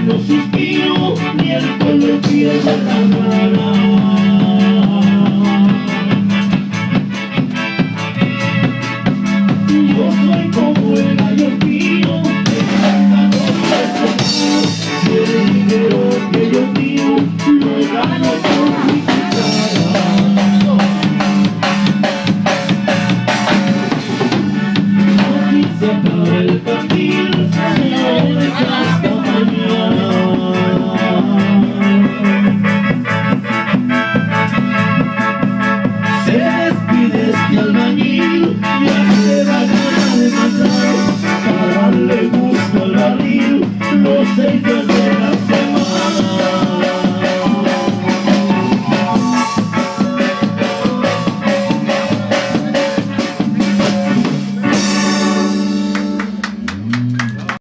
no suspiro, ni el pueblo pierde la gana. Yo soy como el gallo pío, que canta con el dinero que yo pido, lo gano con mi cara. Aquí se acaba el partido, no deja hasta mañana. Se despide este albañil, ya se da gana de matar, para darle gusto al barril, los 6 días